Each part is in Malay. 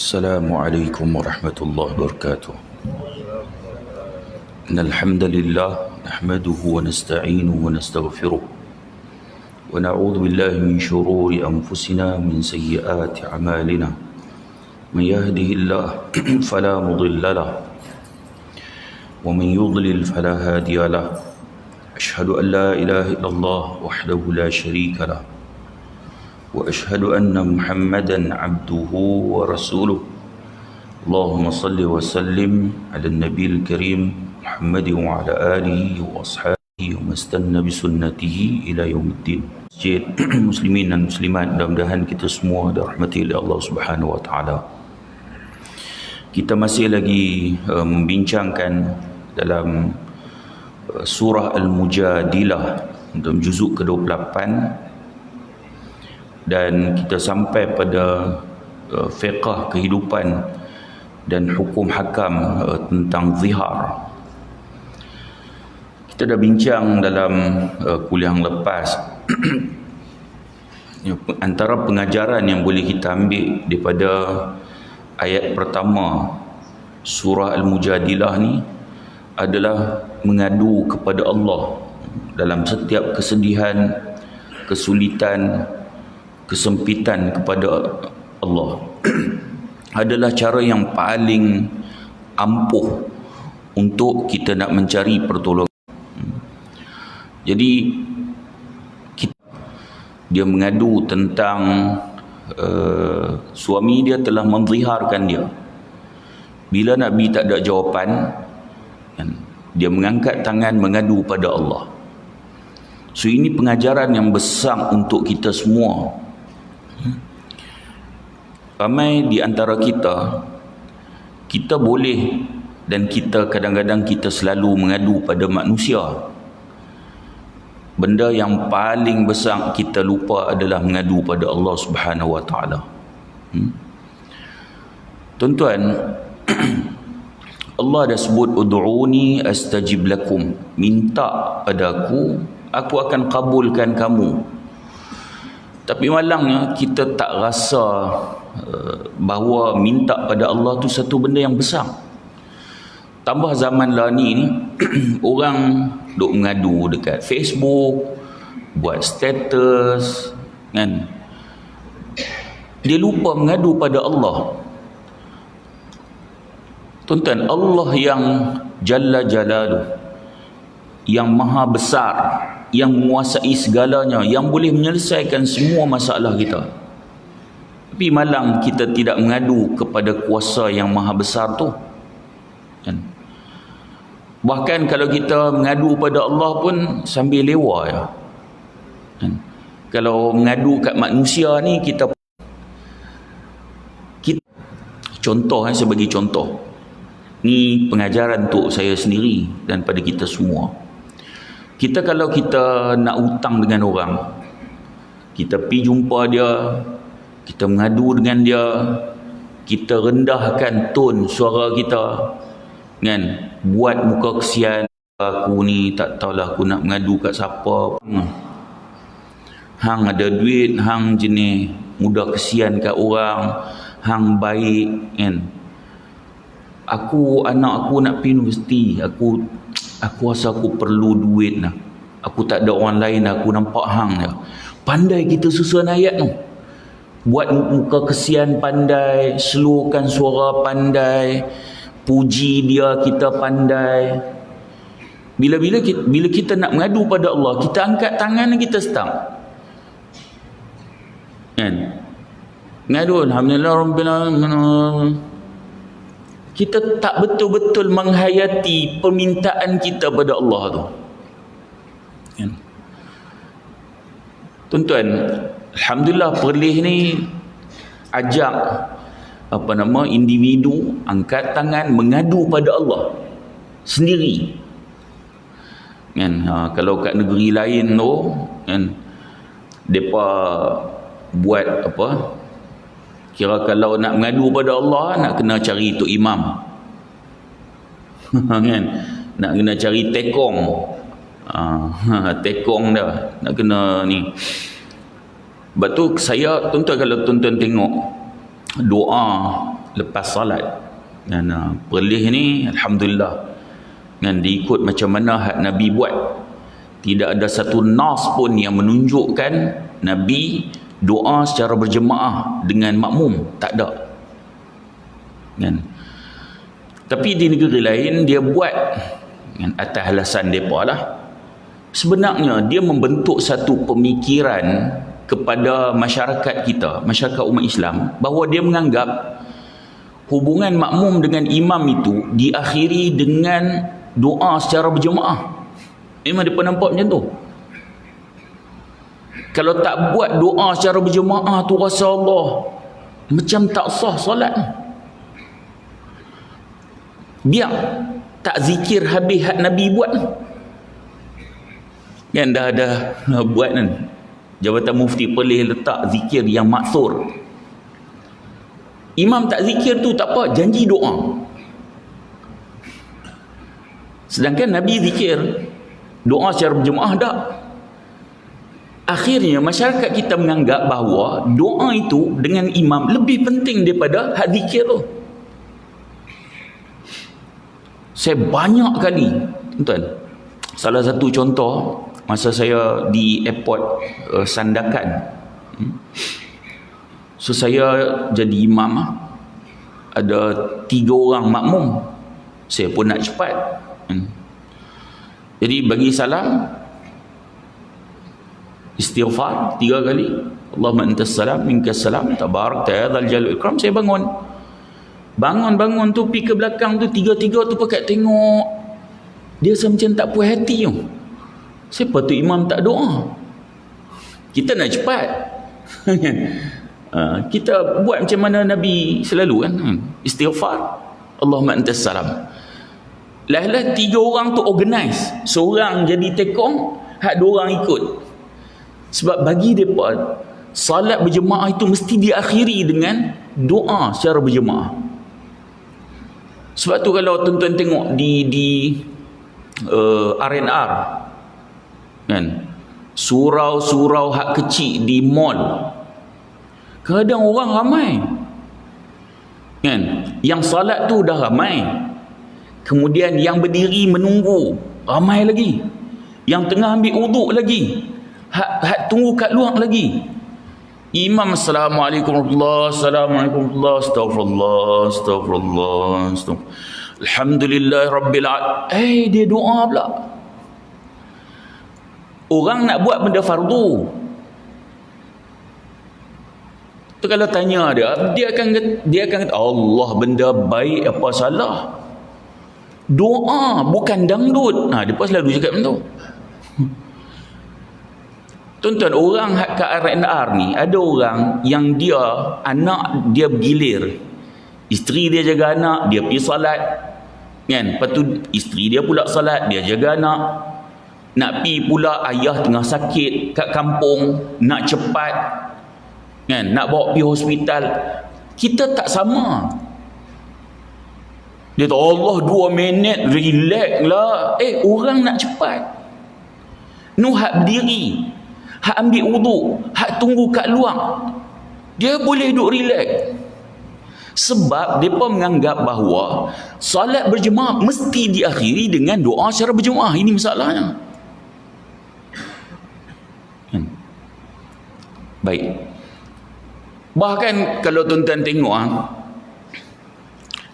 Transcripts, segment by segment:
السلام عليكم ورحمة الله وبركاته. إن الحمد لله نحمده ونستعينه ونستغفره ونعوذ بالله من شرور أنفسنا من سيئات أعمالنا. من يهده الله فلا مضل له ومن يضلل فلا هادي له. أشهد أن لا إله إلا الله وحده لا شريك له وأشهد أن محمدا عبده ورسوله. اللهم صل وسلم على النبي الكريم محمد وعلى آله وأصحابه ومن استنى بسنته إلى يوم الدين. Muslimin dan muslimat, mudah-mudahan kita semua dirahmati oleh Allah Subhanahu wa taala. Kita masih lagi membincangkan dalam surah Al-Mujadilah dalam juzuk ke-28, dan kita sampai pada fiqh kehidupan dan hukum hakam tentang zihar. Kita dah bincang dalam kuliah yang lepas antara pengajaran yang boleh kita ambil daripada ayat pertama surah Al-Mujadilah ni adalah mengadu kepada Allah dalam setiap kesedihan, kesulitan, kesempitan kepada Allah adalah cara yang paling ampuh untuk kita nak mencari pertolongan. Jadi dia mengadu tentang suami dia telah menziharkan dia. Bila Nabi tak ada jawapan, dia mengangkat tangan mengadu pada Allah. So ini pengajaran yang besar untuk kita semua. Ramai di antara kita boleh dan kita kadang-kadang kita selalu mengadu pada manusia. Benda yang paling besar kita lupa adalah mengadu pada Allah Subhanahu wa taala. Tuan-tuan, Allah dah sebut ud'uni astajib lakum, minta padaku, aku akan kabulkan kamu. Tapi malangnya kita tak rasa bahawa minta pada Allah tu satu benda yang besar. Tambah zaman lah ni orang duk mengadu dekat Facebook, buat status kan. Dia lupa mengadu pada Allah. Tuan-tuan, Allah yang Jalla Jalaluh, yang maha besar, yang menguasai segalanya, yang boleh menyelesaikan semua masalah kita. Tapi malang kita tidak mengadu kepada kuasa yang maha besar tu kan? Bahkan kalau kita mengadu pada Allah pun sambil lewa ya kan? Kalau mengadu kat manusia ni kita contoh saya bagi contoh ni, pengajaran untuk saya sendiri dan pada kita semua. Kita kalau kita nak hutang dengan orang, kita pergi jumpa dia, kita mengadu dengan dia, kita rendahkan tone suara kita kan, buat muka kesian, aku ni tak tahulah aku nak mengadu kat siapa. Hang ada duit, hang jenis mudah kesian kat orang, hang baik kan. Anak aku nak pergi universiti, aku rasa aku perlu duit lah. Aku tak ada orang lain, aku nampak hang je. Pandai kita susun ayat tu. Buat muka kesian pandai, slowkan suara pandai, puji dia kita pandai. Bila kita nak mengadu pada Allah, kita angkat tangan dan kita stop. Kan? Mengadu alhamdulillah rabbil alamin. Kita tak betul-betul menghayati permintaan kita pada Allah tu. Kan? Tuan-tuan, alhamdulillah Perlis ni ajak individu angkat tangan mengadu pada Allah sendiri. Kan? Kalau kat negeri lain tu kan, depa buat kira kalau nak mengadu pada Allah nak kena cari tok imam. Kan? Nak kena cari tekong. Tekong dah nak kena ni. Sebab tu saya, tuan-tuan, kalau tuan-tuan tengok doa lepas salat. Dan Perlis ni alhamdulillah kan diikut macam mana hak Nabi buat. Tidak ada satu nas pun yang menunjukkan Nabi doa secara berjemaah dengan makmum, tak ada kan. Tapi di negeri lain dia buat kan, atas alasan mereka lah. Sebenarnya dia membentuk satu pemikiran kepada masyarakat kita, masyarakat umat Islam, bahawa dia menganggap hubungan makmum dengan imam itu diakhiri dengan doa secara berjemaah. Memang dia pernah nampak macam tu. Kalau tak buat doa secara berjemaah tu, rasa Allah macam tak sah solat. Biar tak zikir habis hak Nabi buat kan. Dah buat kan, Jabatan Mufti Perlis letak zikir yang maksur. Imam tak zikir tu tak apa, janji doa. Sedangkan Nabi zikir, doa secara berjemaah tak. Akhirnya masyarakat kita menganggap bahawa doa itu dengan imam lebih penting daripada hak zikir tu. Saya banyak kali, tuan, salah satu contoh masa saya di airport Sandakan. So saya jadi imam, ada 3 orang makmum, saya pun nak cepat. Jadi bagi salam, istighfar 3 kali, Allahumma antas salam minkas salam tabarakta ya dzal jalali wal ikram. Saya bangun tu pergi ke belakang tu, 3 tu pakat tengok dia macam tak puas hati tu. Siapa tu imam tak doa? Kita nak cepat. Kita buat macam mana Nabi selalu kan, istighfar, Allahumma antas salam. Lah 3 orang tu organize, seorang jadi tekong, hak 2 orang ikut. Sebab bagi mereka salat berjemaah itu mesti diakhiri dengan doa secara berjemaah. Sebab tu kalau tuan-tuan tengok di R&R kan, surau-surau hak kecil di mall, kadang orang ramai kan, yang salat tu dah ramai, kemudian yang berdiri menunggu ramai lagi, yang tengah ambil wuduk lagi, hak tunggu kat luar lagi. Imam assalamualaikum warahmatullahi wabarakatuh, astagfirullah, alhamdulillah rabbil alamin. Dia doa pula. Orang nak buat benda fardu tu, kalau tanya dia akan kata Allah benda baik apa salah. Doa bukan dangdut. Dia pun selalu cakap macam tu. Tuan-tuan, orang kat R&R ni, ada orang yang dia anak dia bergilir, isteri dia jaga anak, dia pergi salat kan, lepas tu isteri dia pula salat, dia jaga anak. Nak pergi pula ayah tengah sakit kat kampung, nak cepat kan, nak bawa pergi hospital. Kita tak sama. Dia tu Allah 2 minit relax lah. Orang nak cepat. Hak berdiri, hak ambil wuduk, hak tunggu kat luar, dia boleh duduk relax. Sebab mereka menganggap bahawa salat berjemaah mesti diakhiri dengan doa secara berjemaah. Ini masalahnya. Baik. Bahkan kalau tuan-tuan tengok,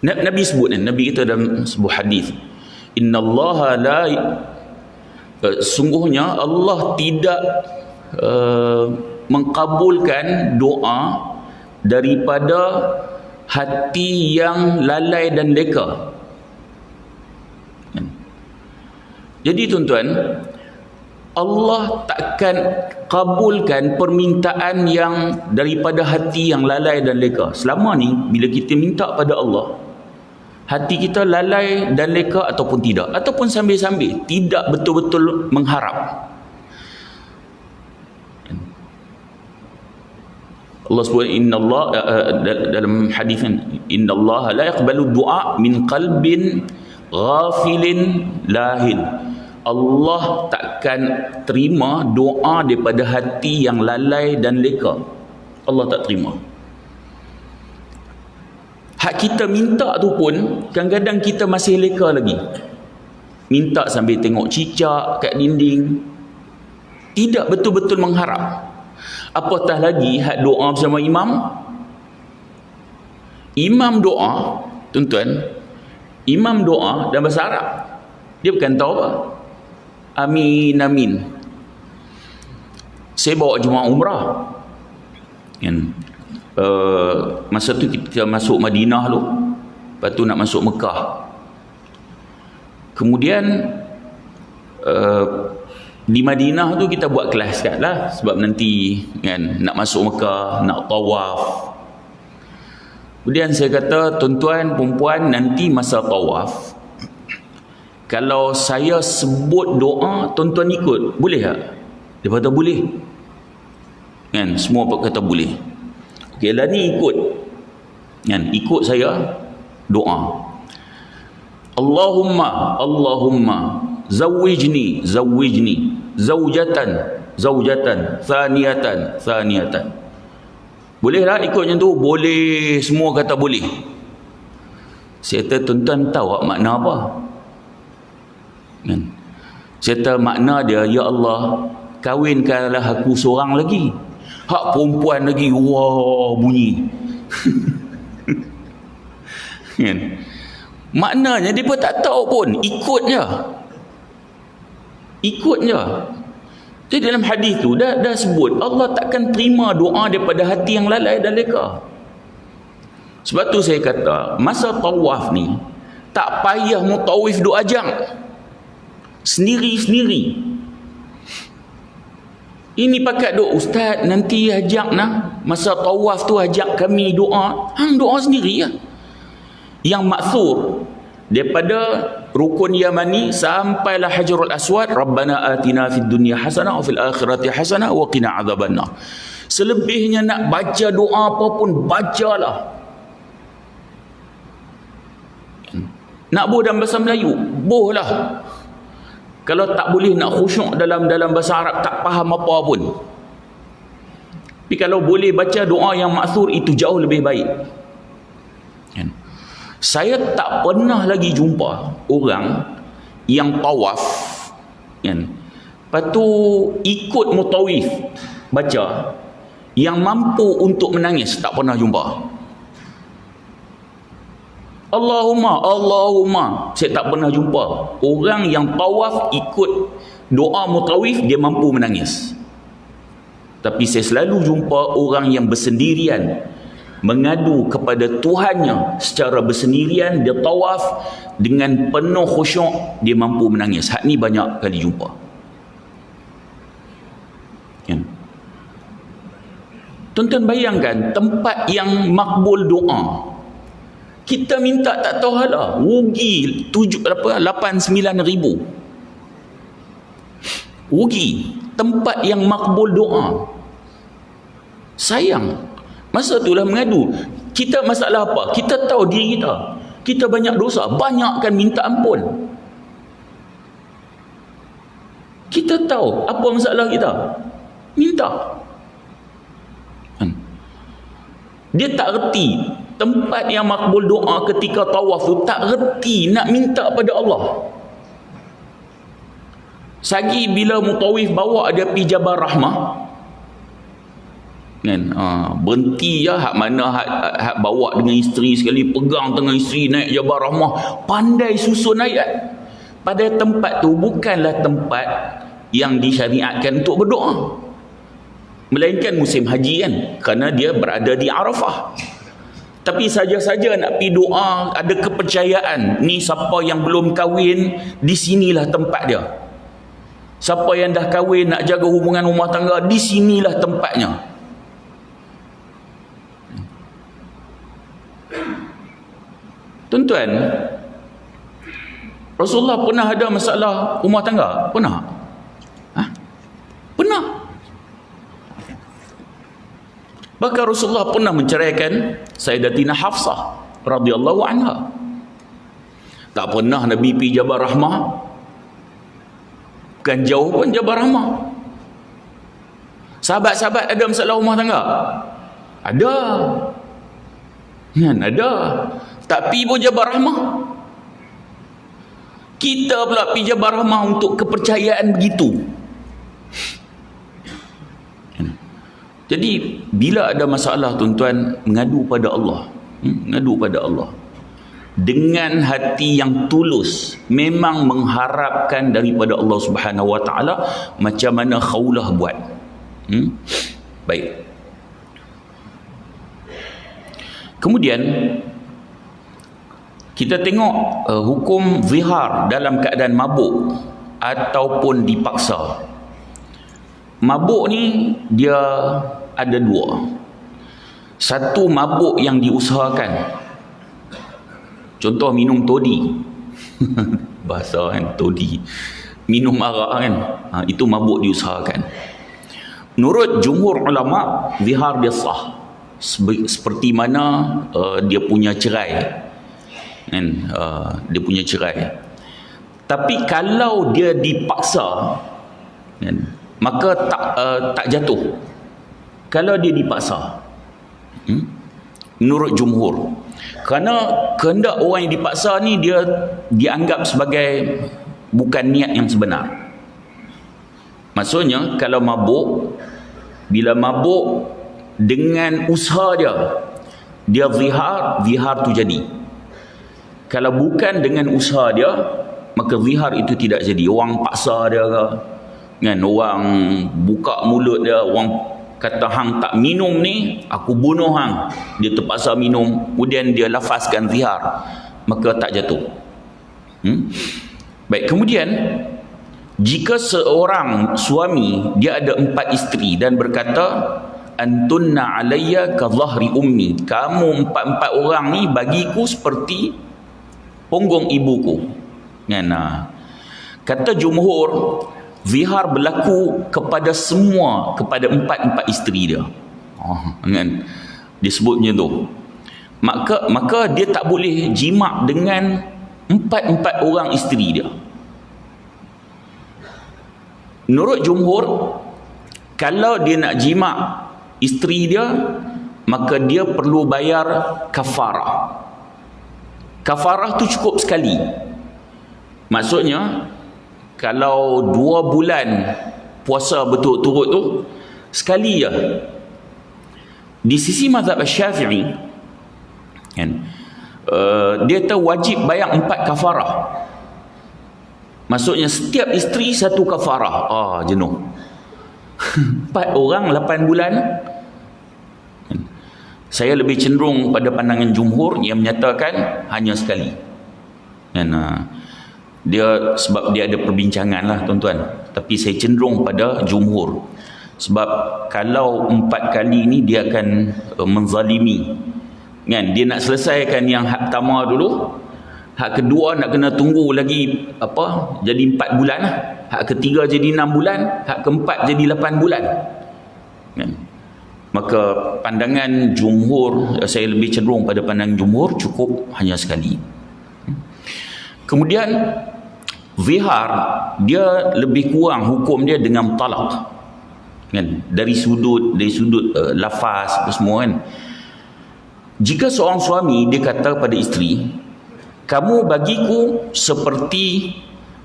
Nabi sebut, Nabi kita dalam sebuah hadis, innallaha la, sungguhnya Allah tidak mengkabulkan doa daripada hati yang lalai dan leka. Jadi tuan-tuan, Allah takkan kabulkan permintaan yang daripada hati yang lalai dan leka. Selama ni bila kita minta pada Allah, hati kita lalai dan leka ataupun tidak, ataupun sambil-sambil tidak betul-betul mengharap. Allah sebut innallaha dalam hadis, innallaha la yaqbalu du'a min qalbin ghafilin lahin. Allah takkan terima doa daripada hati yang lalai dan leka. Allah tak terima. Hak kita minta tu pun kadang-kadang kita masih leka lagi. Minta sambil tengok cicak kat dinding. Tidak betul-betul mengharap. Apatah lagi hak doa bersama imam. Imam doa, tuan-tuan, imam doa dalam bahasa Arab. Dia bukan tahu apa. Amin, amin. Saya bawa jemaah umrah. Kan? Masa tu kita masuk Madinah tu. Lepas tu nak masuk Mekah. Kemudian di Madinah tu kita buat kelas kat lah, sebab nanti kan nak masuk Mekah, nak tawaf. Kemudian saya kata, tuan-tuan, perempuan, nanti masa tawaf, kalau saya sebut doa, tuan-tuan ikut, boleh tak? Dia kata boleh. Kan, semua kata boleh. Okey lah, ni ikut. Kan, ikut saya doa. Allahumma zawwijni zaujatan thaniyatan. Boleh lah ikut macam tu? Boleh, semua kata boleh. Saya kata, tuan-tuan tahu tak makna apa? Kan? Saya kata makna dia, ya Allah, kahwinkanlah aku seorang lagi. Hak perempuan lagi, wah, bunyi. Kan? Maknanya dia pun tak tahu pun, ikut je. Jadi dalam hadis tu dah sebut, Allah takkan terima doa daripada hati yang lalai dan leka. Sebab tu saya kata, masa tawaf ni tak payah mutawif doa ajak sendiri-sendiri. Ini pakat doa, ustaz nanti ajak nah, masa tawaf tu ajak kami doa. Hang doa sendiri ya. Yang maksur daripada rukun Yamani sampailah Hajarul Aswad, Rabbana atina fid dunya hasanah wa fil akhirati hasanah wa qina adzabannar. Selebihnya nak baca doa apa pun bacalah. Nak boh dalam bahasa Melayu, bohlah. Kalau tak boleh nak khusyuk dalam bahasa Arab, tak faham apa pun. Tapi kalau boleh baca doa yang maksur, itu jauh lebih baik. Kan? Saya tak pernah lagi jumpa orang yang tawaf, kan? Lepas tu ikut mutawif baca, yang mampu untuk menangis. Tak pernah jumpa. Allahumma, saya tak pernah jumpa orang yang tawaf ikut doa mutawif dia mampu menangis. Tapi saya selalu jumpa orang yang bersendirian mengadu kepada Tuhannya secara bersendirian, dia tawaf dengan penuh khusyuk, dia mampu menangis. Hak ni banyak kali jumpa. Kan? Tuan-tuan bayangkan tempat yang makbul doa, kita minta tak tahu halah, rugi 8-9 ribu. Rugi tempat yang makbul doa. Sayang. Masa itulah mengadu. Kita masalah apa? Kita tahu diri kita. Kita banyak dosa. Banyakkan minta ampun. Kita tahu apa masalah kita. Minta. Dia tak reti. Tempat yang makbul doa ketika tawaf tu tak reti nak minta pada Allah. Sagi bila mutawif bawa dia pergi Jabal Rahmah, kan, berhenti je hak mana hak bawa dengan isteri sekali, pegang tangan isteri naik Jabal Rahmah, pandai susun ayat. Pada tempat tu bukanlah tempat yang disyariatkan untuk berdoa, melainkan musim haji kan, kerana dia berada di Arafah. Tapi saja-saja nak pergi doa, ada kepercayaan ni siapa yang belum kahwin, di sinilah tempat dia. Siapa yang dah kahwin nak jaga hubungan rumah tangga, di sinilah tempatnya. Tuan-tuan, Rasulullah pernah ada masalah rumah tangga? Pernah? Pernah. Bahkan Rasulullah pernah menceraikan Sayyidatina Hafsah radhiyallahu anha. Tak pernah Nabi pergi Jabal Rahmah. Bukan jauh pun Jabal Rahmah. Sahabat-sahabat ada masalah rumah tangga? Ada. Kan ada. Tak pi pun jabar rahmah. Kita pula pi jabar rahmah untuk kepercayaan begitu. Jadi bila ada masalah tuan-tuan, mengadu pada Allah. Mengadu pada Allah dengan hati yang tulus, memang mengharapkan daripada Allah Subhanahu Wa Taala, macam mana Khawlah buat. Baik. Kemudian kita tengok hukum zihar dalam keadaan mabuk ataupun dipaksa. Mabuk ni dia ada dua. Satu, mabuk yang diusahakan. Contoh minum toddy. Bahasa kan, toddy. Minum arak kan. Itu mabuk diusahakan. Menurut jumhur ulama, zihar dia sah. Seperti mana dia punya cerai. Kan? Dia punya cerai. Tapi kalau dia dipaksa, kan, maka tak jatuh. Kalau dia dipaksa, menurut jumhur, kerana kehendak orang yang dipaksa ni dia dianggap sebagai bukan niat yang sebenar. Maksudnya kalau mabuk, bila mabuk dengan usaha dia zihar tu jadi. Kalau bukan dengan usaha dia, maka zihar itu tidak jadi. Orang paksa dia ke, kan, orang buka mulut dia, orang kata hang tak minum ni, aku bunuh hang. Dia terpaksa minum, kemudian dia lafazkan zihar, maka tak jatuh. Baik, kemudian jika seorang suami dia ada 4 isteri dan berkata, antunna alayya ka dhahri ummi, kamu 4 orang ni bagiku seperti punggung ibuku. Kan? Kata jumhur, zihar berlaku kepada semua, kepada 4 isteri dia. Kan? Dia sebut macam tu. Maka dia tak boleh jima' dengan 4 orang isteri dia. Menurut jumhur, kalau dia nak jima' isteri dia, maka dia perlu bayar kafarah. Kafarah tu cukup sekali. Maksudnya, kalau 2 bulan puasa berturut-turut tu, sekali je. Di sisi mazhab Syafi'i, kan, dia wajib bayar 4 kafarah. Maksudnya setiap isteri 1 kafarah. Jenuh. 4 orang 8 bulan. Saya lebih cenderung pada pandangan jumhur yang menyatakan hanya sekali. Dan dia, sebab dia ada perbincangan lah tuan-tuan, tapi saya cenderung pada jumhur. Sebab kalau 4 kali ni dia akan menzalimi, kan? Dia nak selesaikan yang hak pertama dulu, hak kedua nak kena tunggu lagi jadi 4 bulan lah. Hak ketiga jadi 6 bulan, hak keempat jadi 8 bulan, kan? Maka pandangan jumhur, saya lebih cenderung pada pandangan jumhur, cukup hanya sekali. Kemudian zihar dia lebih kurang hukum dia dengan talak, kan? Dari sudut lafaz apa semua, kan? Jika seorang suami dia kata pada isteri, kamu bagiku seperti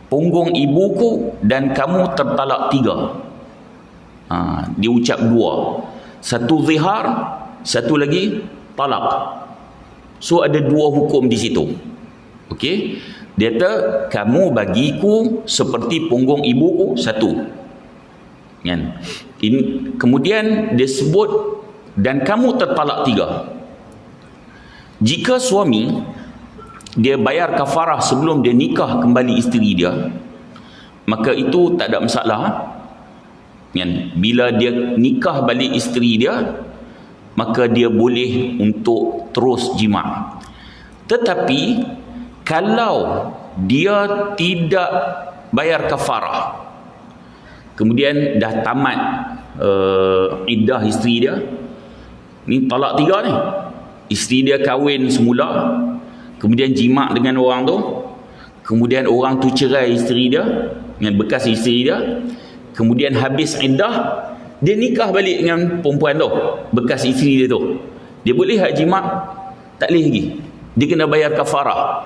punggung ibuku dan kamu tertalak 3. Dia ucap 2. Satu zihar, satu lagi talak. So ada 2 hukum di situ. Okey. Dia kata, kamu bagiku seperti punggung ibuku 1. Kan? Kemudian dia sebut, dan kamu tertalak 3. Jika suami dia bayar kafarah sebelum dia nikah kembali isteri dia, maka itu tak ada masalah. Bila dia nikah balik isteri dia, maka dia boleh untuk terus jima'. Tetapi kalau dia tidak bayar kafarah, kemudian dah tamat iddah isteri dia, ni talak 3 ni, isteri dia kahwin semula, kemudian jima' dengan orang tu, kemudian orang tu cerai isteri dia, dengan bekas isteri dia, kemudian habis iddah, dia nikah balik dengan perempuan tu, bekas isteri dia tu, dia boleh hak jima'? Tak boleh lagi. Dia kena bayar kafarah.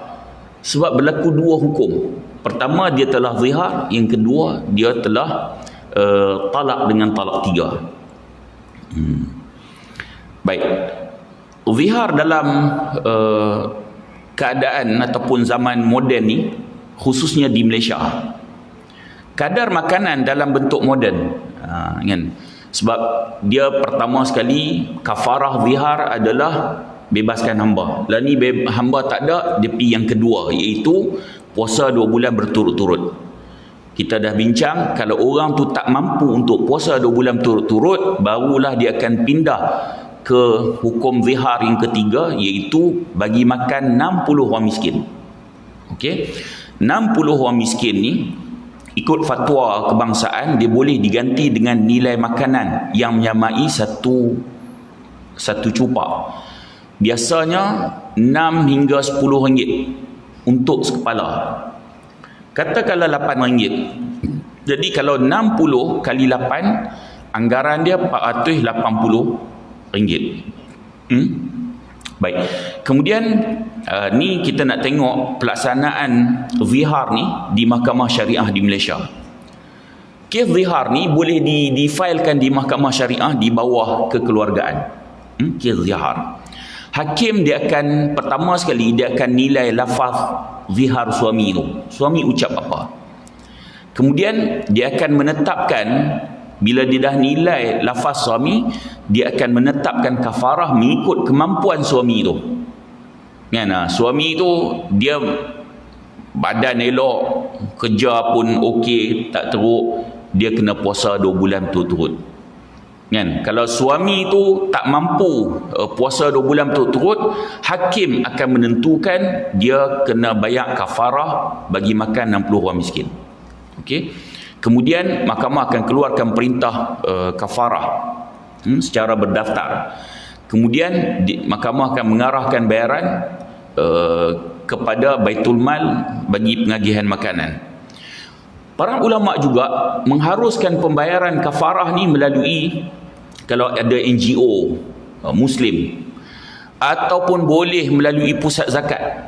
Sebab berlaku dua hukum. Pertama, dia telah zihar. Yang kedua, dia telah talak dengan talak 3. Baik. Zihar dalam keadaan ataupun zaman moden ni, khususnya di Malaysia, kadar makanan dalam bentuk moden, kan? Sebab dia pertama sekali kafarah zihar adalah bebaskan hamba. Lah ni hamba tak ada, dia pergi yang kedua, iaitu puasa 2 bulan berturut-turut. Kita dah bincang, kalau orang tu tak mampu untuk puasa 2 bulan berturut-turut, barulah dia akan pindah ke hukum zihar yang ketiga, iaitu bagi makan 60 orang miskin. Okey, 60 orang miskin ni ikut fatwa kebangsaan dia boleh diganti dengan nilai makanan yang menyamai satu cupak. Biasanya 6 hingga 10 ringgit untuk sekepala. Katakanlah 8 ringgit. Jadi kalau 60 kali 8, anggaran dia 480 ringgit. Baik. Kemudian ni kita nak tengok pelaksanaan zihar ni di Mahkamah Syariah di Malaysia. Kes zihar ni boleh difailkan di Mahkamah Syariah di bawah kekeluargaan. Kes zihar. Hakim dia akan, pertama sekali dia akan nilai lafaz zihar suami tu. Suami ucap apa. Kemudian dia akan menetapkan, bila dia dah nilai lafaz suami, dia akan menetapkan kafarah mengikut kemampuan suami tu. Kan? Suami tu dia badan elok, kerja pun okey, tak teruk, dia kena puasa 2 bulan berturut-turut. Kan? Kalau suami tu tak mampu puasa 2 bulan berturut-turut, hakim akan menentukan dia kena bayar kafarah bagi makan 60 orang miskin. Okey. Kemudian mahkamah akan keluarkan perintah kafarah secara berdaftar. Kemudian mahkamah akan mengarahkan bayaran kepada Baitul Mal bagi pengagihan makanan. Para ulama juga mengharuskan pembayaran kafarah ni melalui, kalau ada NGO Muslim, ataupun boleh melalui pusat zakat.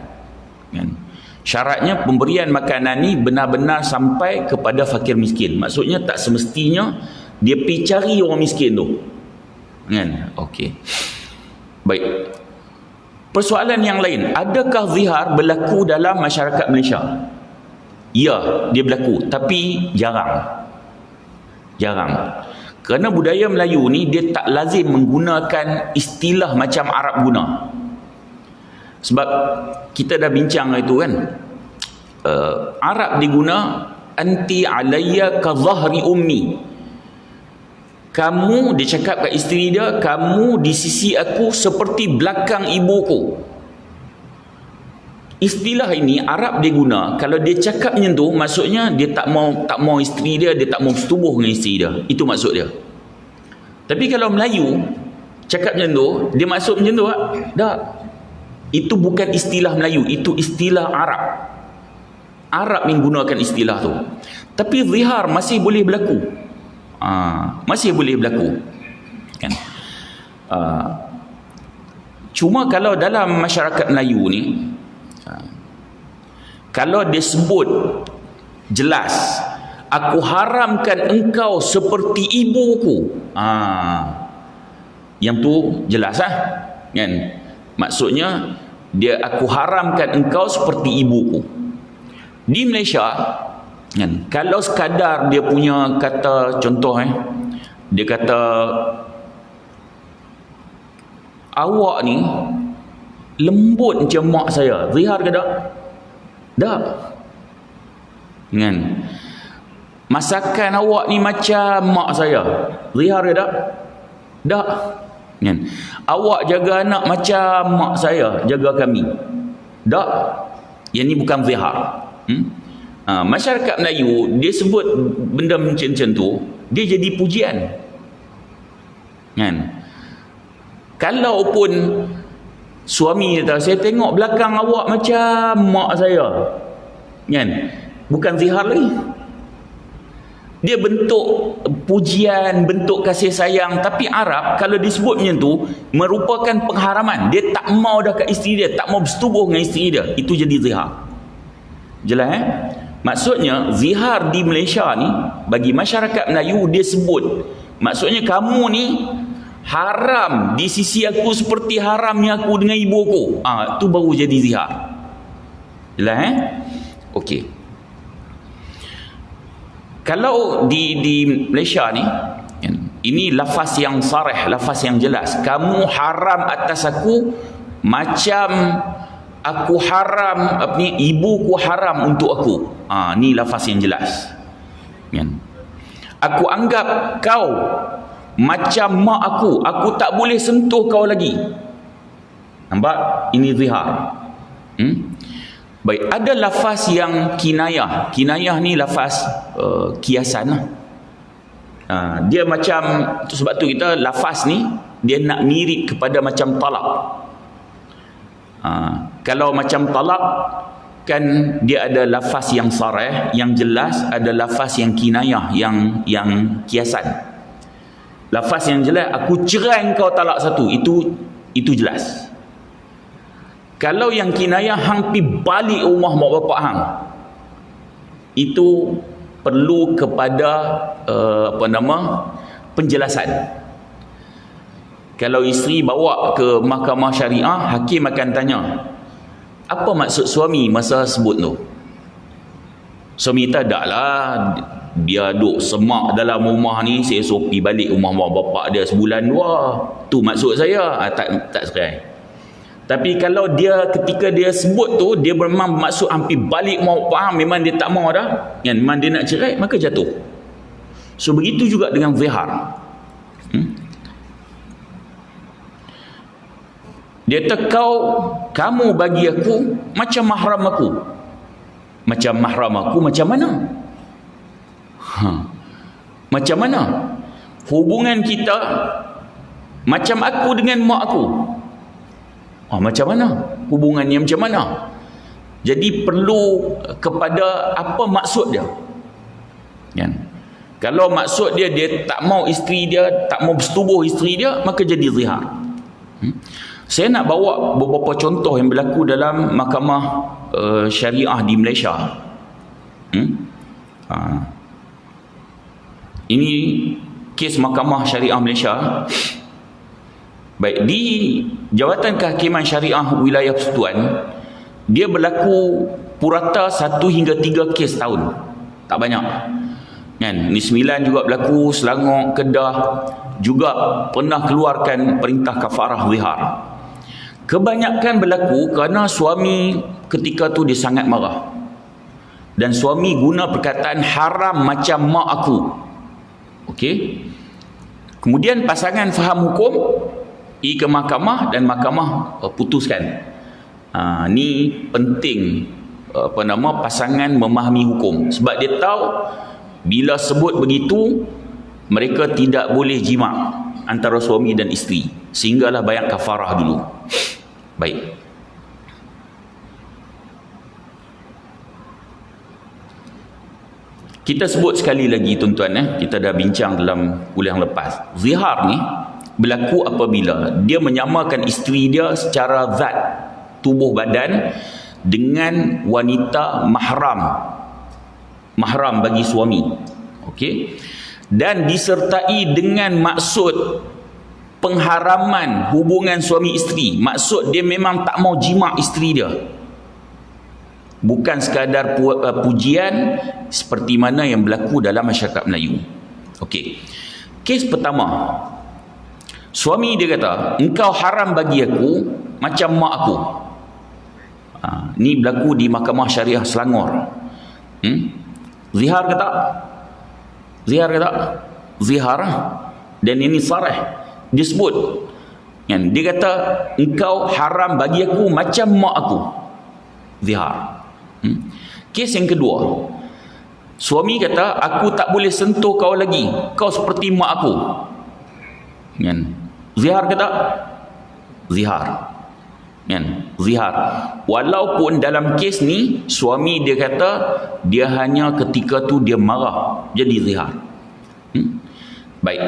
Kan? Syaratnya pemberian makanan ni benar-benar sampai kepada fakir miskin. Maksudnya tak semestinya dia pergi cari orang miskin tu. Kan? Okey. Baik. Persoalan yang lain, adakah zihar berlaku dalam masyarakat Malaysia? Ya, dia berlaku, tapi jarang. Jarang. Kerana budaya Melayu ni dia tak lazim menggunakan istilah macam Arab guna. Sebab kita dah bincang itu kan, Arab diguna anti alayya ka zahri ummi. Kamu, dia cakap kat isteri dia, kamu di sisi aku seperti belakang ibuku. Istilah ini Arab dia guna, kalau dia cakap macam tu, maksudnya dia tak mau isteri dia, dia tak mau setubuh dengan isteri dia. Itu maksud dia. Tapi kalau Melayu cakap macam tu, dia maksud macam tu tak? Itu bukan istilah Melayu, itu istilah Arab. Arab yang gunakan istilah tu. Tapi zihar masih boleh berlaku. Masih boleh berlaku. Kan? Cuma kalau dalam masyarakat Melayu ni, kalau dia sebut jelas, aku haramkan engkau seperti ibuku, yang tu jelas kan? Maksudnya dia, aku haramkan engkau seperti ibuku. Di Malaysia kan, kalau sekadar dia punya kata, contoh dia kata awak ni lembut macam mak saya, zihar ke tak? Tak. Kan? Masakan awak ni macam mak saya, zihar ke tak? Tak. Kan? Awak jaga anak macam mak saya jaga kami. Tak. Yang ni bukan zihar. Masyarakat Melayu dia sebut benda macam tu, dia jadi pujian. Kan? Kalau pun suami kata, saya tengok belakang awak macam mak saya, kan? Bukan zihar lagi. Dia bentuk pujian, bentuk kasih sayang. Tapi Arab kalau disebut macam tu, merupakan pengharaman. Dia tak mau dah kat isteri dia, tak mau bersetubuh dengan isteri dia. Itu jadi zihar. Jelas Maksudnya zihar di Malaysia ni, bagi masyarakat Melayu dia sebut, maksudnya kamu ni haram di sisi aku seperti haramnya aku dengan ibu aku. Tu baru jadi zihar. Jelas Okey. Kalau di Malaysia ni, ini lafaz yang sarih, lafaz yang jelas. Kamu haram atas aku macam aku haram, ibuku haram untuk aku. Ni lafaz yang jelas. Aku anggap kau macam mak aku tak boleh sentuh kau lagi. Nampak? Ini zihar. Baik, ada lafaz yang kinayah. Kinayah ni lafaz kiasan lah. Dia macam, sebab tu kita lafaz ni dia nak mirip kepada macam talak. Kalau macam talak kan dia ada lafaz yang sarih, yang jelas, ada lafaz yang kinayah, yang kiasan. Lafaz yang jelas, aku cerai kau talak satu, itu jelas. Kalau yang kinayah, hang pi balik rumah mak bapak hang, itu perlu kepada penjelasan. Kalau isteri bawa ke mahkamah syariah, hakim akan tanya, apa maksud suami masa sebut tu? Suami tak ada lah, dia duk semak dalam rumah ni, saya suruh pergi balik rumah mak bapak dia sebulan dua, tu maksud saya. Tak serai. Tapi kalau dia ketika dia sebut tu, dia memang maksud hampir balik mau faham, memang dia tak mau dah, memang dia nak cerai, maka jatuh. So begitu juga dengan zihar. Dia tekau, kamu bagi aku macam mahram aku. Macam mahram aku macam mana? Macam mana? Hubungan kita macam aku dengan mak aku. Macam mana? Hubungannya macam mana? Jadi perlu kepada apa maksud dia. Kalau maksud dia tak mau isteri dia, tak mau bersetubuh isteri dia, maka jadi zihar. Saya nak bawa beberapa contoh yang berlaku dalam mahkamah syariah di Malaysia. Ini kes mahkamah syariah Malaysia. Baik, di Jawatan Kehakiman Syariah Wilayah Persekutuan, dia berlaku purata 1 hingga 3 kes tahun. Tak banyak. Ni 9 juga berlaku, Selangor, Kedah juga pernah keluarkan perintah kafarah zihar. Kebanyakan berlaku kerana suami ketika tu dia sangat marah. Dan suami guna perkataan haram macam mak aku. Okey. Kemudian pasangan faham hukum, pergi ke mahkamah dan mahkamah putuskan. Ni penting pasangan memahami hukum, sebab dia tahu bila sebut begitu mereka tidak boleh jima' antara suami dan isteri, sehinggalah bayar kafarah dulu. Baik, kita sebut sekali lagi tuan-tuan, kita dah bincang dalam kuliah yang lepas. Zihar ni berlaku apabila dia menyamakan isteri dia secara zat, tubuh badan, dengan wanita mahram bagi suami. Okey, dan disertai dengan maksud pengharaman hubungan suami isteri. Maksud dia memang tak mau jima' isteri dia, bukan sekadar pujian seperti mana yang berlaku dalam masyarakat Melayu. Okey, kes pertama, suami dia kata, engkau haram bagi aku macam mak aku. Ni berlaku di Mahkamah Syariah Selangor. Zihar ke tak? Zihar ke tak? Zihar. Dan ini sarih. Dia sebut. Dia kata, engkau haram bagi aku macam mak aku. Zihar. Kes yang kedua, suami kata, aku tak boleh sentuh kau lagi, kau seperti mak aku. Zihar ke tak? Zihar. kan, zihar. Walaupun dalam kes ni suami dia kata dia hanya ketika tu dia marah, jadi zihar. Baik,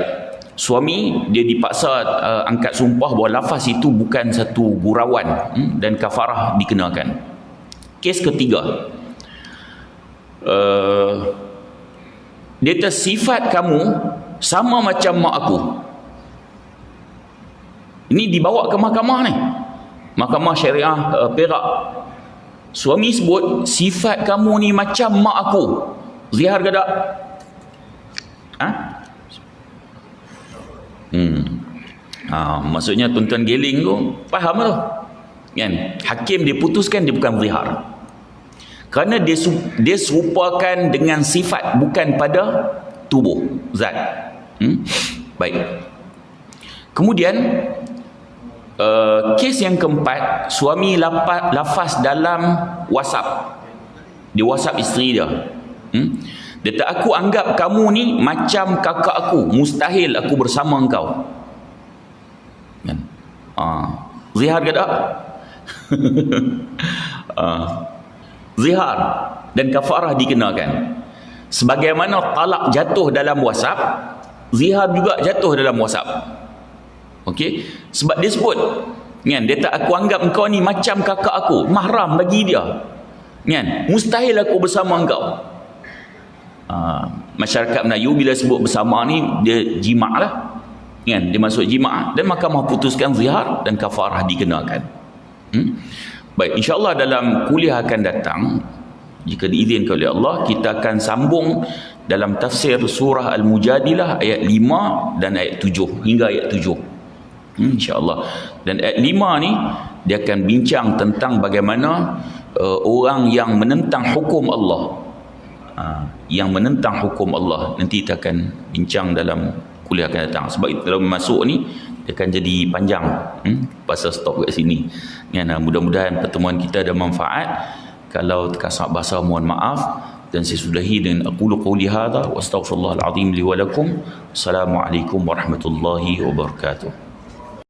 suami dia dipaksa angkat sumpah bahawa lafaz itu bukan satu gurauan, dan kafarah dikenakan. Kes ketiga, dia kata sifat kamu sama macam mak aku. Ini dibawa ke mahkamah ni, mahkamah syariah Perak. Suami sebut sifat kamu ni macam mak aku, zihar ke tak? Maksudnya tuan-tuan geling tu faham tu kan, hakim dia putuskan dia bukan zihar kerana dia serupakan dengan sifat, bukan pada tubuh zat. Baik, kemudian kes yang keempat, suami lafaz dalam WhatsApp, dia WhatsApp isteri dia, dia kata aku anggap kamu ni macam kakak aku, mustahil aku bersama engkau. Kan? Zihar ke tak? Zihar dan kafarah dikenakan. Sebagaimana talak jatuh dalam WhatsApp, zihar juga jatuh dalam WhatsApp. Okey, sebab dia sebut kan, dia tak, aku anggap engkau ni macam kakak aku, mahram bagi dia kan, mustahil aku bersama engkau. Masyarakat Melayu bila sebut bersama ni dia jima' lah kan, dia masuk jima', dan mahkamah putuskan zihar dan kafarah dikenakan. Baik, insyaAllah dalam kuliah akan datang, jika diizinkan oleh Allah, kita akan sambung dalam tafsir surah Al-Mujadilah ayat 5 dan ayat 7 hingga ayat 7, insyaAllah. Dan ayat 5 ni dia akan bincang tentang bagaimana orang yang menentang hukum Allah, yang menentang hukum Allah. Nanti kita akan bincang dalam kuliah akan datang. Sebab itu kalau masuk ni dia akan jadi panjang. Pasal stop kat sini ya, mudah-mudahan pertemuan kita ada manfaat. Kalau terkasar bahasa mohon maaf, dan saya sudahi dengan aqulu qawli hadha wa astaghfirullahal azim li wa lakum. Assalamualaikum warahmatullahi wabarakatuh.